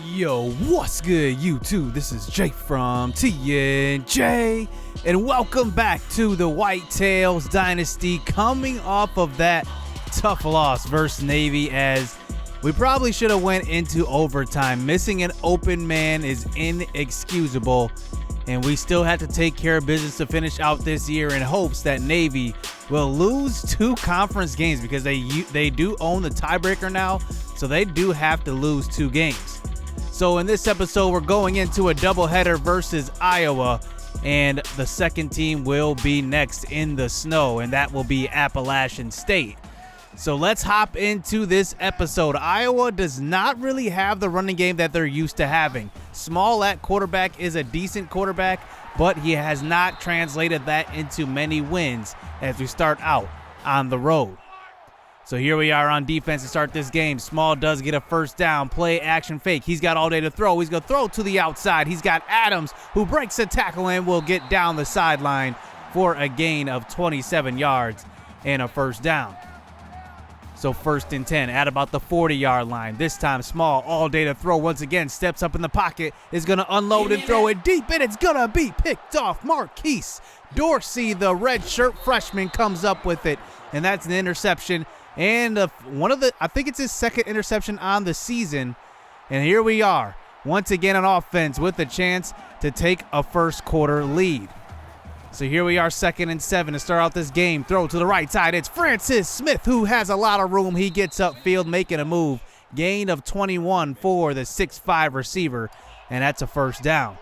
Yo, what's good, YouTube? This is Jake from TNJ, and welcome back to the Whitetails Dynasty, coming off of that tough loss versus Navy, as we probably should have went into overtime. Missing an open man is inexcusable, and we still have to take care of business to finish out this year in hopes that Navy will lose 2 conference games, because they do own the tiebreaker now, so they do have to lose 2 games. So in this episode, we're going into a doubleheader versus Iowa, and the second team will be next in the snow, and that will be Appalachian State. So let's hop into this episode. Iowa does not really have the running game that they're used to having. Small at quarterback is a decent quarterback, but he has not translated that into many wins as we start out on the road. So here we are on defense to start this game. Small does get a first down. Play action fake. He's got all day to throw. He's going to throw to the outside. He's got Adams, who breaks a tackle and will get down the sideline for a gain of 27 yards and a first down. So 1st and 10 at about the 40-yard line. This time Small, all day to throw once again. Steps up in the pocket, is going to unload and throw it deep, and it's going to be picked off. Marquise Dorsey, the redshirt freshman, comes up with it, and that's an interception. And I think it's his second interception on the season. And here we are, once again on offense with a chance to take a first quarter lead. So here we are, 2nd and 7 to start out this game. Throw to the right side. It's Francis Smith, who has a lot of room. He gets upfield, making a move. Gain of 21 for the 6'5 receiver, and that's a first down.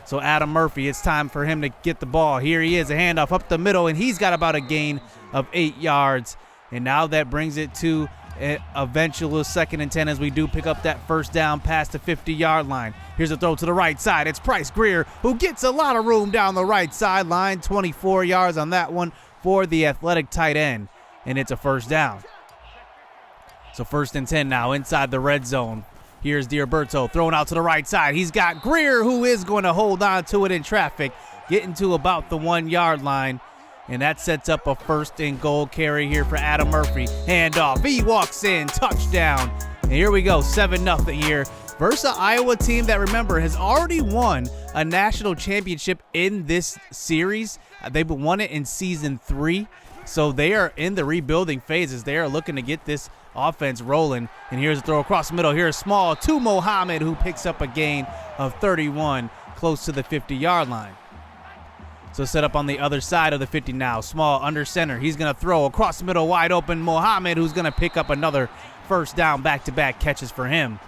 So Adam Murphy, it's time for him to get the ball. Here he is, a handoff up the middle, and he's got about a gain of 8 yards. And now that brings it to an eventual 2nd and 10 as we do pick up that first down past the 50-yard line. Here's a throw to the right side. It's Price Greer, who gets a lot of room down the right sideline. 24 yards on that one for the athletic tight end, and it's a first down. So 1st and 10 now inside the red zone. Here's D'Alberto throwing out to the right side. He's got Greer, who is going to hold on to it in traffic, getting to about the 1-yard line. And that sets up a 1st and goal carry here for Adam Murphy. Handoff. He walks in. Touchdown. And here we go. 7-0 here versus an Iowa team that, remember, has already won a national championship in this series. They've won it in season 3. So they are in the rebuilding phases. They are looking to get this offense rolling. And here's a throw across the middle. Here's Small to Mohammed, who picks up a gain of 31 close to the 50-yard line. So set up on the other side of the 50 now. Small under center. He's going to throw across the middle, wide open. Mohammed, who's going to pick up another first down, back-to-back catches for him.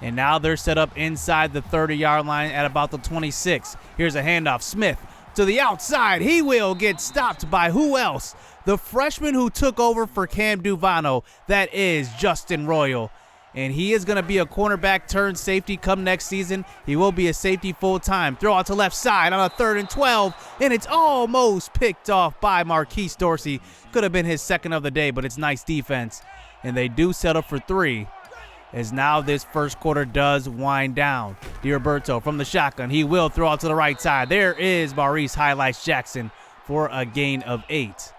And now they're set up inside the 30-yard line at about the 26. Here's a handoff. Smith to the outside. He will get stopped by who else? The freshman who took over for Cam Duvano. That is Justin Royal. And he is going to be a cornerback turned safety come next season. He will be a safety full-time. Throw out to left side on a 3rd and 12, and it's almost picked off by Marquise Dorsey. Could have been his second of the day, but it's nice defense. And they do settle for 3, as now this first quarter does wind down. D'Alberto from the shotgun. He will throw out to the right side. There is Maurice Highlights Jackson for a gain of 8.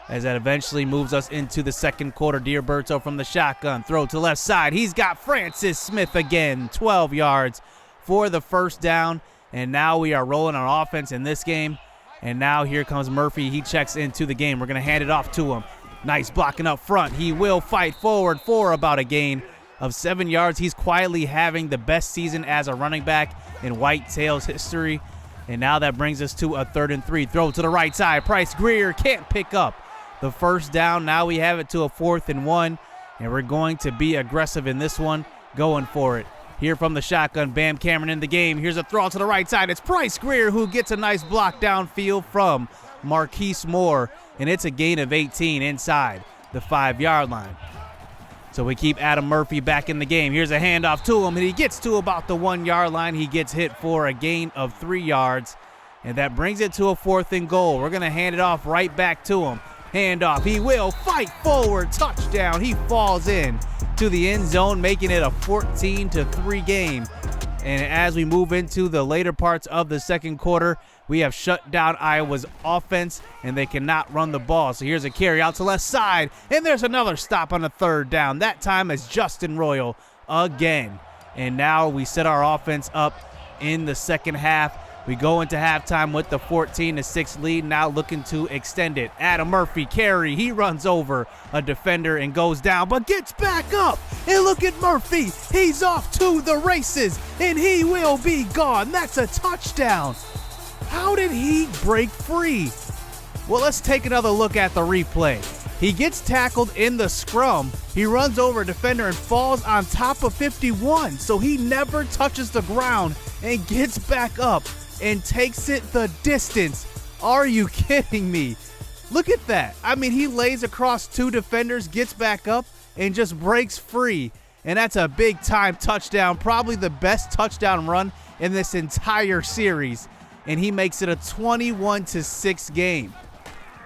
As that eventually moves us into the second quarter. D'Alberto from the shotgun. Throw to left side. He's got Francis Smith again. 12 yards for the first down. And now we are rolling on offense in this game. And now here comes Murphy. He checks into the game. We're going to hand it off to him. Nice blocking up front. He will fight forward for about a gain of 7 yards. He's quietly having the best season as a running back in Whitetails history. And now that brings us to a 3rd and 3. Throw to the right side. Price Greer can't pick up the first down. Now we have it to a 4th and 1, and we're going to be aggressive in this one, going for it. Here from the shotgun, Bam Cameron in the game. Here's a throw to the right side. It's Price Greer, who gets a nice block downfield from Marquise Moore, and it's a gain of 18 inside the 5-yard line. So we keep Adam Murphy back in the game. Here's a handoff to him, and he gets to about the 1-yard line. He gets hit for a gain of 3 yards, and that brings it to a 4th and goal. We're going to hand it off right back to him. Handoff. He will fight forward. Touchdown. He falls in to the end zone, making it a 14-3 game. And as we move into the later parts of the second quarter, we have shut down Iowa's offense, and they cannot run the ball. So here's a carry out to left side, and there's another stop on a 3rd down. That time it's Justin Royal again. And now we set our offense up in the second half. We go into halftime with the 14-6 lead, now looking to extend it. Adam Murphy carry, he runs over a defender and goes down, but gets back up. And look at Murphy, he's off to the races, and he will be gone. That's a touchdown. How did he break free? Well, let's take another look at the replay. He gets tackled in the scrum. He runs over a defender and falls on top of 51, so he never touches the ground and gets back up and takes it the distance. Are you kidding me? Look at that. I mean, he lays across two defenders, gets back up, and just breaks free. And that's a big-time touchdown, probably the best touchdown run in this entire series. And he makes it a 21-6 game.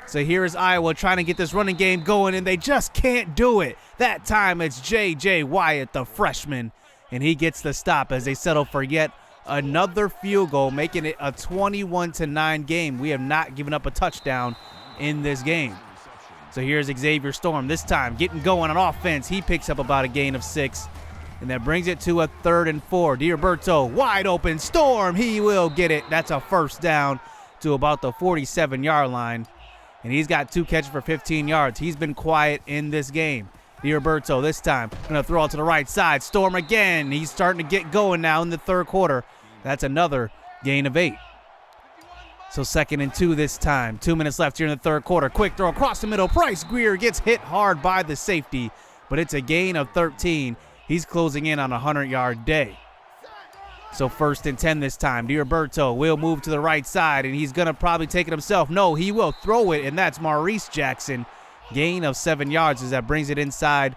So here is Iowa trying to get this running game going, and they just can't do it. That time it's J.J. Wyatt, the freshman, and he gets the stop as they settle for yet another field goal, making it a 21-9 game. We have not given up a touchdown in this game. So here's Xavier Storm, this time getting going on offense. He picks up about a gain of 6, and that brings it to a 3rd and 4. D'Roberto, wide open. Storm, he will get it. That's a first down to about the 47-yard line, and he's got 2 catches for 15 yards. He's been quiet in this game. D'Roberto this time going to throw it to the right side. Storm again. He's starting to get going now in the third quarter. That's another gain of 8. So 2nd and 2 this time. 2 minutes left here in the third quarter. Quick throw across the middle. Bryce Greer gets hit hard by the safety, but it's a gain of 13. He's closing in on a 100-yard day. So 1st and 10 this time. D'Roberto will move to the right side, and he's going to probably take it himself. No, he will throw it, and that's Maurice Jackson. Gain of 7 yards as that brings it inside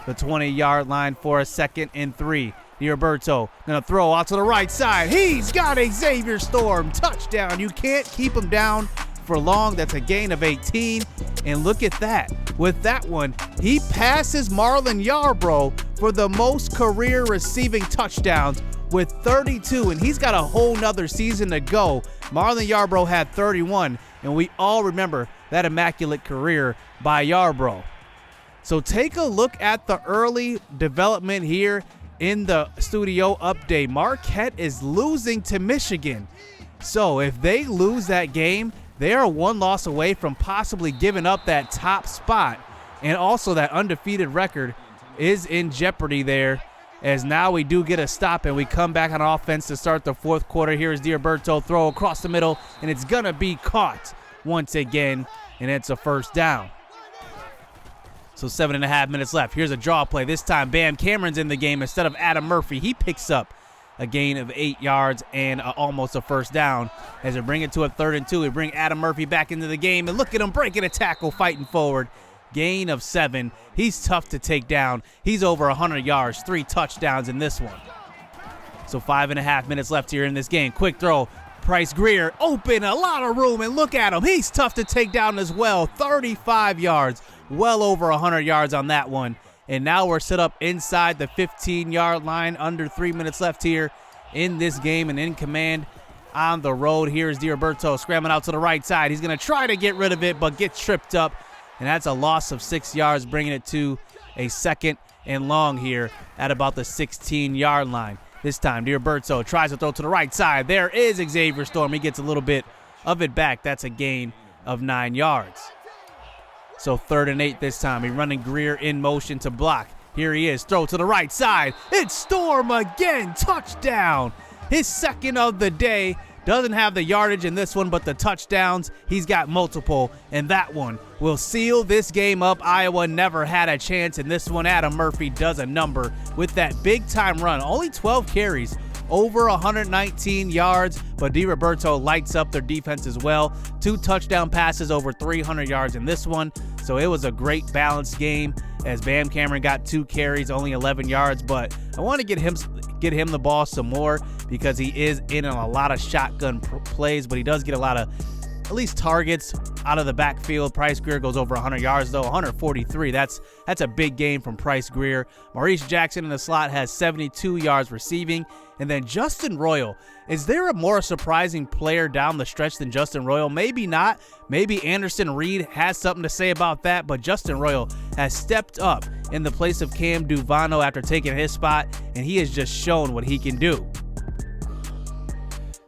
the 20-yard line for a 2nd and 3. D'Roberto going to throw out to the right side. He's got Xavier Storm. Touchdown. You can't keep him down for long. That's a gain of 18. And look at that. With that one, he passes Marlon Yarbrough for the most career receiving touchdowns with 32, and he's got a whole nother season to go. Marlon Yarbrough had 31, and we all remember that immaculate career by Yarbrough. So take a look at the early development here in the studio update. Marquette is losing to Michigan. So if they lose that game, they are 1 loss away from possibly giving up that top spot. And also that undefeated record is in jeopardy there, as now we do get a stop and we come back on offense to start the fourth quarter. Here is D'Roberto, throw across the middle, and it's going to be caught once again, and it's a first down. So 7.5 minutes left. Here's a draw play. This time Bam Cameron's in the game instead of Adam Murphy. He picks up a gain of 8 yards and almost a first down. As we bring it to a 3rd and 2, we bring Adam Murphy back into the game, and look at him breaking a tackle, fighting forward. Gain of 7. He's tough to take down. He's over 100 yards, 3 touchdowns in this one. So 5.5 minutes left here in this game. Quick throw. Bryce Greer open, a lot of room, and look at him. He's tough to take down as well. 35 yards, well over 100 yards on that one. And now we're set up inside the 15-yard line, under 3 minutes left here in this game, and in command on the road. Here's D'Roberto scrambling out to the right side. He's going to try to get rid of it, but gets tripped up, and that's a loss of 6 yards, bringing it to a 2nd and long here at about the 16-yard line. This time, D'Roberto tries to throw to the right side. There is Xavier Storm. He gets a little bit of it back. That's a gain of 9 yards. So 3rd and 8 this time. He's running Greer in motion to block. Here he is. Throw to the right side. It's Storm again. Touchdown. His 2nd of the day. Doesn't have the yardage in this one, but the touchdowns, he's got multiple, and that one will seal this game up. Iowa never had a chance in this one. Adam Murphy does a number with that big-time run. Only 12 carries, over 119 yards, but D'Roberto lights up their defense as well. 2 touchdown passes, over 300 yards in this one, so it was a great balanced game as Bam Cameron got 2 carries, only 11 yards, but I want to get him the ball some more because he is in a lot of shotgun plays, but he does get a lot of at least targets out of the backfield. Price Greer goes over 100 yards, though, 143. That's a big game from Price Greer. Maurice Jackson in the slot has 72 yards receiving. And then Justin Royal. Is there a more surprising player down the stretch than Justin Royal? Maybe not. Maybe Anderson Reed has something to say about that, but Justin Royal has stepped up in the place of Cam Duvano after taking his spot, and he has just shown what he can do.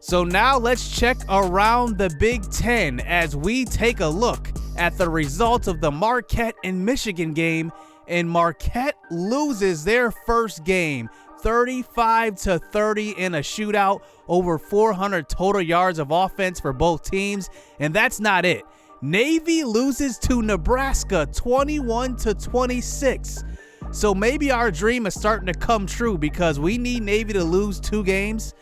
So now let's check around the Big Ten as we take a look at the results of the Marquette and Michigan game. And Marquette loses their first game 35-30 in a shootout, over 400 total yards of offense for both teams. And that's not it. Navy loses to Nebraska 21-26. So maybe our dream is starting to come true because we need Navy to lose 2 games.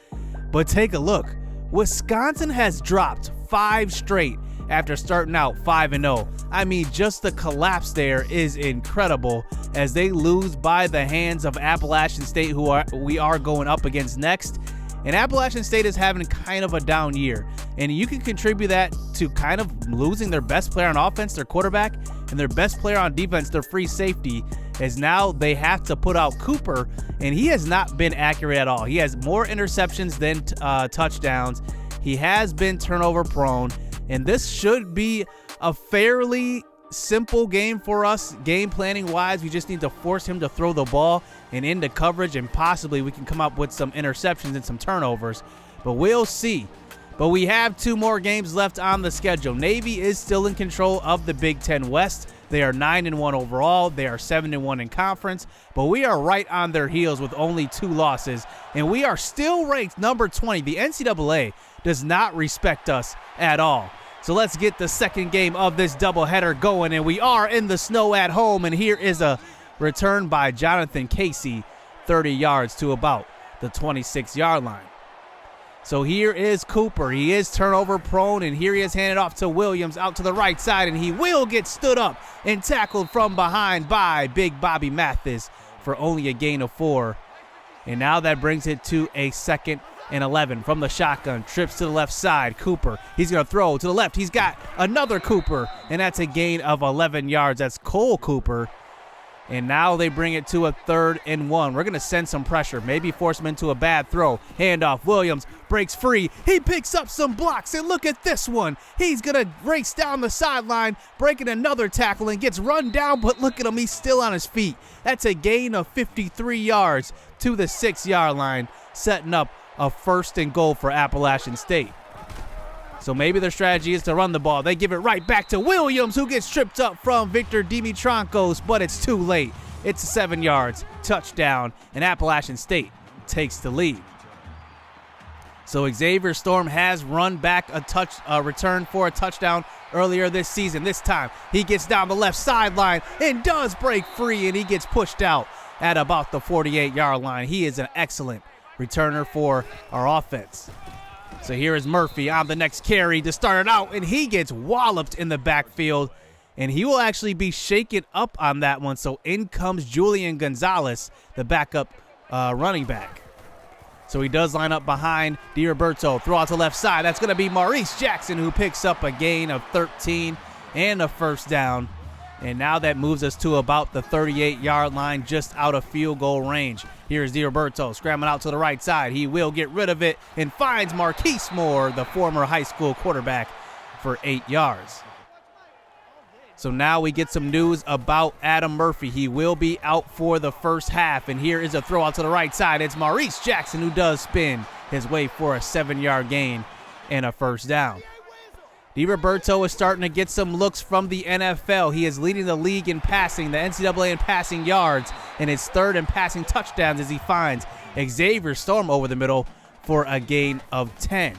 But take a look. Wisconsin has dropped 5 straight after starting out 5-0. I mean, just the collapse there is incredible as they lose by the hands of Appalachian State, who we are going up against next. And Appalachian State is having kind of a down year. And you can contribute that to kind of losing their best player on offense, their quarterback, and their best player on defense, their free safety, as now they have to put out Cooper, and he has not been accurate at all. He has more interceptions than touchdowns. He has been turnover prone, and this should be a fairly simple game for us, game planning wise. We just need to force him to throw the ball and into coverage, and possibly we can come up with some interceptions and some turnovers, but we'll see. But we have 2 more games left on the schedule. Navy is still in control of the Big Ten West. They are 9-1 overall. They are 7-1 in conference, but we are right on their heels with only 2 losses, and we are still ranked number 20. The NCAA does not respect us at all. So let's get the second game of this doubleheader going, and we are in the snow at home, and here is a return by Jonathan Casey, 30 yards to about the 26-yard line. So here is Cooper. He is turnover prone, and here he is handed off to Williams out to the right side, and he will get stood up and tackled from behind by Big Bobby Mathis for only a gain of 4. And now that brings it to a 2nd and 11 from the shotgun. Trips to the left side. Cooper, he's going to throw to the left. He's got another Cooper, and that's a gain of 11 yards. That's Cole Cooper. And now they bring it to a 3rd and 1. We're going to send some pressure, maybe force him into a bad throw. Handoff. Williams breaks free. He picks up some blocks, and look at this one. He's going to race down the sideline, breaking another tackle, and gets run down, but look at him. He's still on his feet. That's a gain of 53 yards to the 6-yard line, setting up a 1st and goal for Appalachian State. So maybe their strategy is to run the ball. They give it right back to Williams, who gets tripped up from Victor Dimitrankos, but it's too late. It's 7 yards, touchdown, and Appalachian State takes the lead. So Xavier Storm has run back a return for a touchdown earlier this season. This time, he gets down the left sideline and does break free, and he gets pushed out at about the 48-yard line. He is an excellent returner for our offense. So here is Murphy on the next carry to start it out, and he gets walloped in the backfield, and he will actually be shaken up on that one. So in comes Julian Gonzalez, the backup running back. So he does line up behind DiRoberto. Throw out to left side. That's going to be Maurice Jackson, who picks up a gain of 13 and a 1st down. And now that moves us to about the 38-yard line, just out of field goal range. Here's DiRoberto scrambling out to the right side. He will get rid of it and finds Marquise Moore, the former high school quarterback, for 8 yards. So now we get some news about Adam Murphy. He will be out for the first half, and here is a throw out to the right side. It's Maurice Jackson who does spin his way for a 7-yard gain and a 1st down. DiRoberto is starting to get some looks from the NFL. He is leading the league in passing, the NCAA in passing yards, and his 3rd in passing touchdowns as he finds Xavier Storm over the middle for a gain of 10.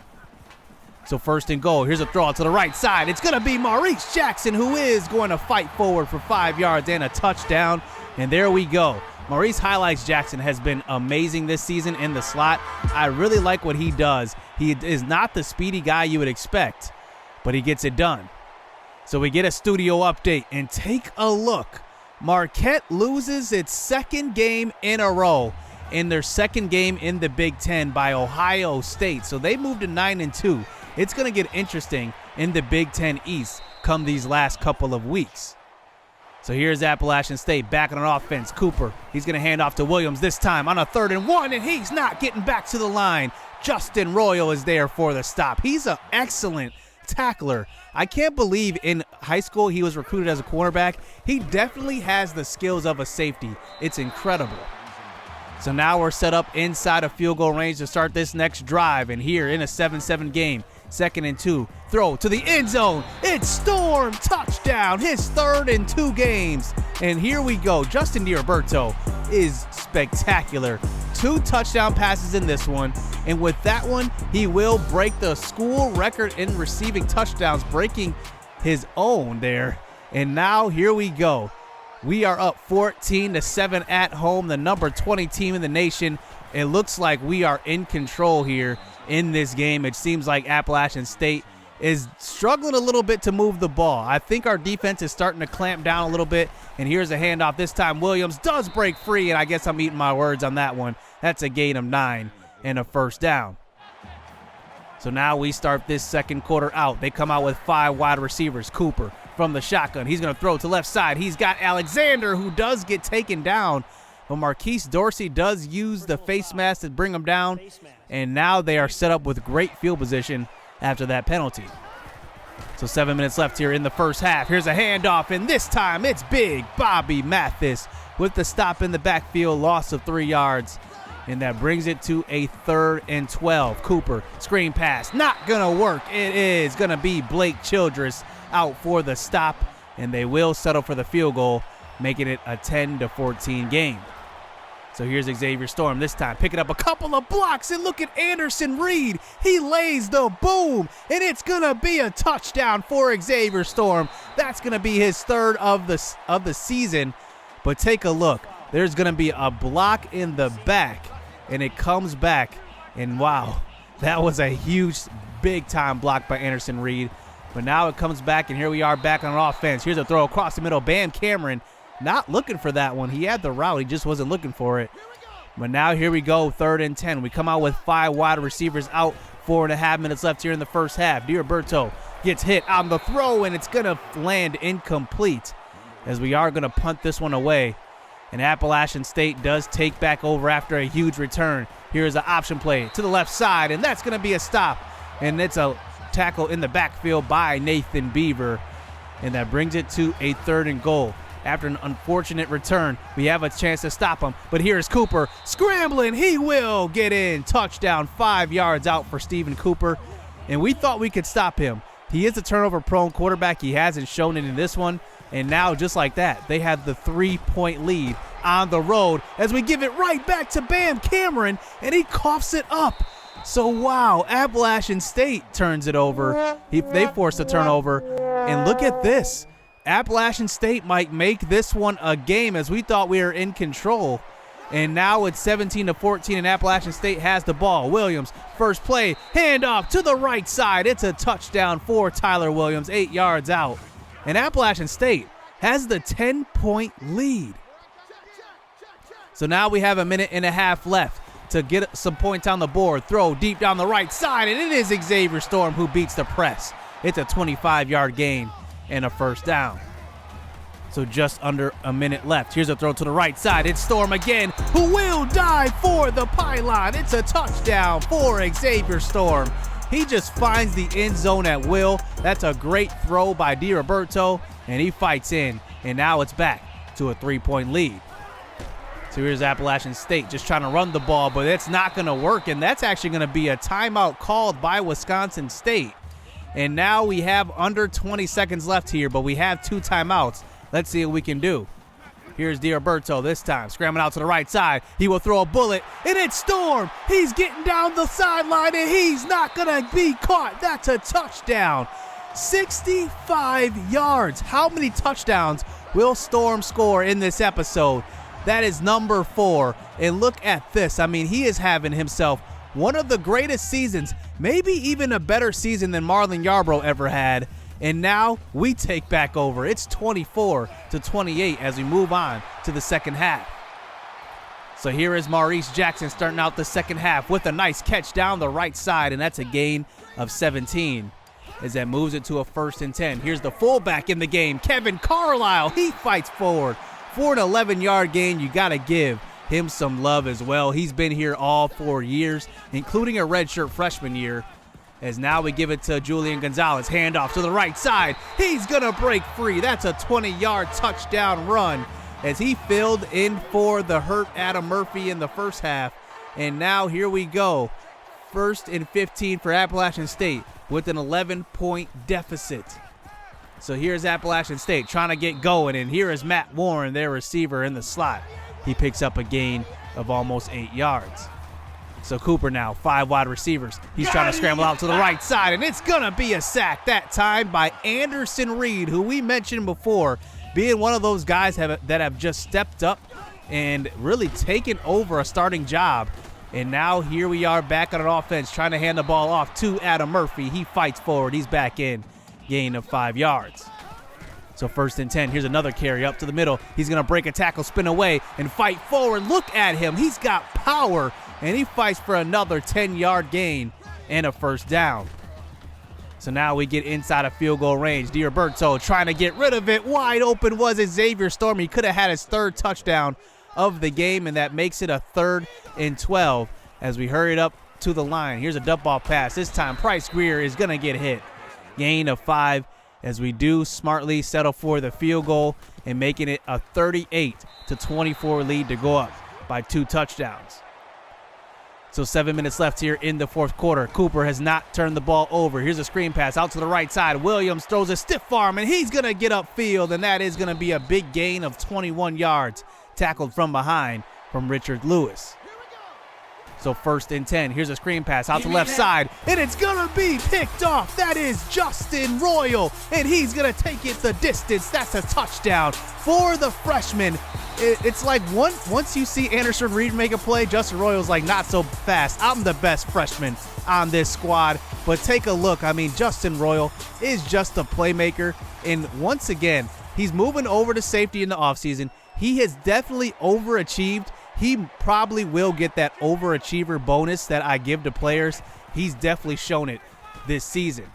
So 1st and goal. Here's a throw out to the right side. It's going to be Maurice Jackson, who is going to fight forward for 5 yards and a touchdown. And there we go. Maurice Highlights Jackson has been amazing this season in the slot. I really like what he does. He is not the speedy guy you would expect, but he gets it done. So we get a studio update, and take a look. Marquette loses its 2nd game in a row in their 2nd game in the Big Ten by Ohio State. So they moved to 9-2. It's going to get interesting in the Big Ten East come these last couple of weeks. So here's Appalachian State back on an offense. Cooper, he's going to hand off to Williams this time on a 3rd and 1, and he's not getting back to the line. Justin Royal is there for the stop. He's an excellent tackler. I can't believe in high school he was recruited as a cornerback. He definitely has the skills of a safety. It's incredible. So now we're set up inside of field goal range to start this next drive, and here in a 7-7 game, 2nd and 2, throw to the end zone. It's Storm, touchdown, his 3rd in 2 games. And here we go. Justin DiRoberto is spectacular. 2 touchdown passes in this one, and with that one, he will break the school record in receiving touchdowns, breaking his own there. And now here we go. We are up 14-7 at home, the number 20 team in the nation. It looks like we are in control here in this game. It seems like Appalachian State is struggling a little bit to move the ball. I think our defense is starting to clamp down a little bit, and here's a handoff. This time Williams does break free, and I guess I'm eating my words on that one. That's a gain of 9 and a 1st down. So now we start this second quarter out. They come out with 5 wide receivers. Cooper from the shotgun. He's going to throw to left side. He's got Alexander, who does get taken down, but Marquise Dorsey does use the face mask to bring him down, and now they are set up with great field position after that penalty. So 7 minutes left here in the first half. Here's a handoff, and this time it's big Bobby Mathis with the stop in the backfield, loss of 3 yards, and that brings it to a 3rd and 12. Cooper, screen pass, not gonna work. It is gonna be Blake Childress out for the stop, and they will settle for the field goal, making it a 10-14 game. So here's Xavier Storm this time, picking up a couple of blocks, and look at Anderson Reed. He lays the boom, and it's going to be a touchdown for Xavier Storm. That's going to be his 3rd of the season. But take a look. There's going to be a block in the back, and it comes back, and wow, that was a huge, big-time block by Anderson Reed. But now it comes back, and here we are back on offense. Here's a throw across the middle. Bam Cameron not looking for that one. He had the route. He just wasn't looking for it. But now here we go, 3rd and 10. We come out with 5 wide receivers out, 4.5 minutes left here in the first half. DiRoberto gets hit on the throw, and it's going to land incomplete as we are going to punt this one away. And Appalachian State does take back over after a huge return. Here's an option play to the left side, and that's going to be a stop. And it's a tackle in the backfield by Nathan Beaver, and that brings it to a 3rd and goal. After an unfortunate return, we have a chance to stop him, but here's Cooper scrambling. He will get in. Touchdown, 5 yards out for Stephen Cooper, and we thought we could stop him. He is a turnover-prone quarterback. He hasn't shown it in this one, and now just like that, they have the 3-point lead on the road as we give it right back to Bam Cameron, and he coughs it up. So, wow, Appalachian State turns it over. They force a turnover, and look at this. Appalachian State might make this one a game as we thought we were in control. And now it's 17-14, and Appalachian State has the ball. Williams, first play, handoff to the right side. It's a touchdown for Tyler Williams, 8 yards out. And Appalachian State has the 10-point lead. So now we have a minute and a half left to get some points on the board. Throw deep down the right side, and it is Xavier Storm who beats the press. It's a 25-yard gain and a 1st down. So just under a minute left. Here's a throw to the right side. It's Storm again, who will dive for the pylon. It's a touchdown for Xavier Storm. He just finds the end zone at will. That's a great throw by DiRoberto, and he fights in, and now it's back to a 3-point lead. So here's Appalachian State just trying to run the ball, but it's not going to work, and that's actually going to be a timeout called by Wisconsin State. And now we have under 20 seconds left here, but we have 2 timeouts. Let's see what we can do. Here's DiRoberto this time, scrambling out to the right side. He will throw a bullet, and it's Storm. He's getting down the sideline, and he's not going to be caught. That's a touchdown. 65 yards. How many touchdowns will Storm score in this episode? That is number 4. And look at this. I mean, he is having himself one of the greatest seasons, maybe even a better season than Marlon Yarbrough ever had. And now we take back over. It's 24-28 as we move on to the second half. So here is Maurice Jackson starting out the second half with a nice catch down the right side, and that's a gain of 17. as that moves it to a 1st and 10. Here's the fullback in the game, Kevin Carlisle. He fights forward for an 11-yard gain. You got to give him some love as well. He's been here all 4 years, including a redshirt freshman year. As now we give it to Julian Gonzalez. Handoff to the right side. He's going to break free. That's a 20-yard touchdown run as he filled in for the hurt Adam Murphy in the first half. And now here we go. 1st and 15 for Appalachian State with an 11-point deficit. So here's Appalachian State trying to get going. And here is Matt Warren, their receiver, in the slot. He picks up a gain of almost 8 yards. So Cooper now, 5 wide receivers. He's trying to scramble out to the right side, and it's going to be a sack that time by Anderson Reed, who we mentioned before, being one of those guys that have just stepped up and really taken over a starting job. And now here we are back on an offense trying to hand the ball off to Adam Murphy. He fights forward. He's back in. Gain of 5 yards. So 1st and 10. Here's another carry up to the middle. He's going to break a tackle, spin away, and fight forward. Look at him. He's got power, and he fights for another 10-yard gain and a 1st down. So now we get inside of field goal range. D'Roberto trying to get rid of it. Wide open was Xavier Storm. He could have had his 3rd touchdown of the game, and that makes it a 3rd and 12 as we hurry it up to the line. Here's a dump ball pass. This time Price Greer is going to get hit. Gain of 5 as we do smartly settle for the field goal and making it a 38-24 lead to go up by 2 touchdowns. So 7 minutes left here in the 4th quarter. Cooper has not turned the ball over. Here's a screen pass out to the right side. Williams throws a stiff arm, and he's going to get upfield, and that is going to be a big gain of 21 yards, tackled from behind from Richard Lewis. So 1st and 10. Here's a screen pass out to left side, and it's going to be picked off. That is Justin Royal, and he's going to take it the distance. That's a touchdown for the freshman. It's like once you see Anderson Reed make a play, Justin Royal's like, not so fast. I'm the best freshman on this squad. But take a look. I mean, Justin Royal is just a playmaker. And once again, he's moving over to safety in the offseason. He has definitely overachieved. He probably will get that overachiever bonus that I give to players. He's definitely shown it this season.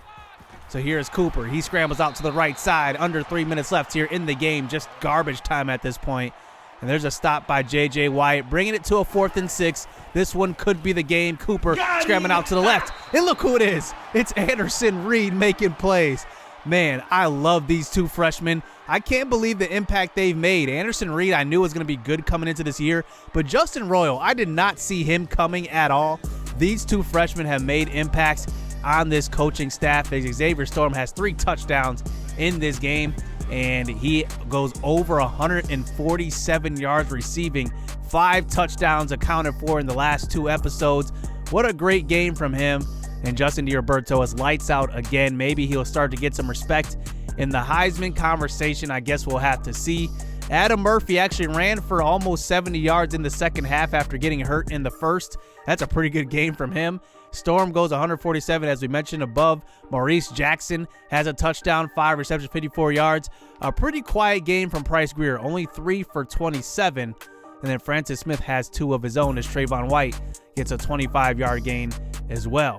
So here's Cooper. He scrambles out to the right side. Under 3 minutes left here in the game. Just garbage time at this point. And there's a stop by J.J. Wyatt, bringing it to a 4th and 6. This one could be the game. Cooper scrambling out to the left. And look who it is. It's Anderson Reed making plays. Man, I love these 2 freshmen. I can't believe the impact they've made. Anderson Reed, I knew was going to be good coming into this year. But Justin Royal, I did not see him coming at all. These 2 freshmen have made impacts on this coaching staff. Xavier Storm has 3 touchdowns in this game, and he goes over 147 yards receiving, 5 touchdowns accounted for in the last 2 episodes. What a great game from him. And Justin D'Roberto is lights out again. Maybe he'll start to get some respect in the Heisman conversation. I guess we'll have to see. Adam Murphy actually ran for almost 70 yards in the second half after getting hurt in the first. That's a pretty good game from him. Storm goes 147, as we mentioned above. Maurice Jackson has a touchdown, 5 receptions, 54 yards. A pretty quiet game from Price Greer, only 3 for 27. And then Francis Smith has 2 of his own as Trayvon White gets a 25-yard gain as well.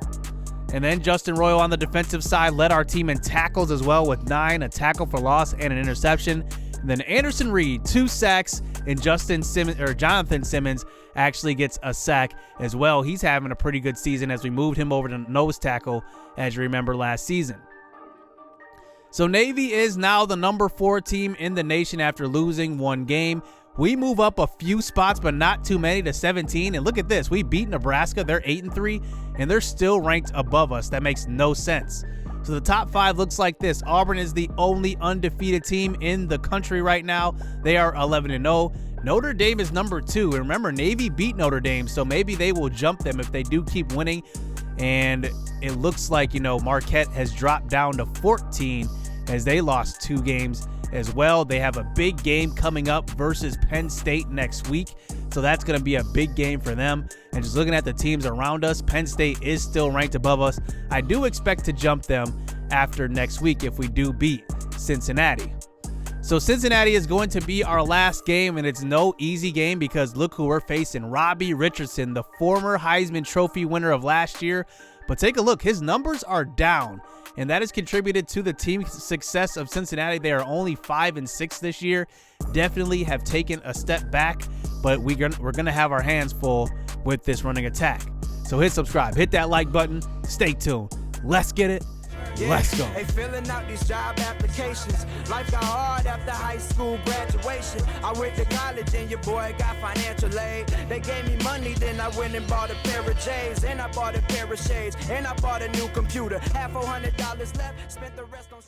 And then Justin Royal on the defensive side led our team in tackles as well with 9, a tackle for loss, and an interception. And then Anderson Reed, 2 sacks, and Jonathan Simmons actually gets a sack as well. He's having a pretty good season as we moved him over to nose tackle, as you remember last season. So Navy is now the number 4 team in the nation after losing 1 game. We move up a few spots, but not too many, to 17. And look at this. We beat Nebraska. They're 8-3, and they're still ranked above us. That makes no sense. So the top 5 looks like this. Auburn is the only undefeated team in the country right now. They are 11-0. Notre Dame is number 2. And remember, Navy beat Notre Dame, so maybe they will jump them if they do keep winning. And it looks like, Marquette has dropped down to 14 as they lost 2 games as well. They have a big game coming up versus Penn State next week, so that's going to be a big game for them. And just looking at the teams around us, Penn State is still ranked above us. I do expect to jump them after next week if we do beat Cincinnati. So Cincinnati is going to be our last game, and it's no easy game because look who we're facing. Robbie Richardson, the former Heisman Trophy winner of last year, But take a look. His numbers are down, and that has contributed to the team's success of Cincinnati. They are only 5-6 this year. Definitely have taken a step back, but we're gonna have our hands full with this running attack. So hit subscribe, hit that like button, stay tuned. Let's get it. Let's go. Hey, filling out these job applications. Life got hard after high school graduation. I went to college and your boy got financial aid. They gave me money, then I went and bought a pair of J's. And I bought a pair of shades. And I bought a new computer. Had $400 left, spent the rest on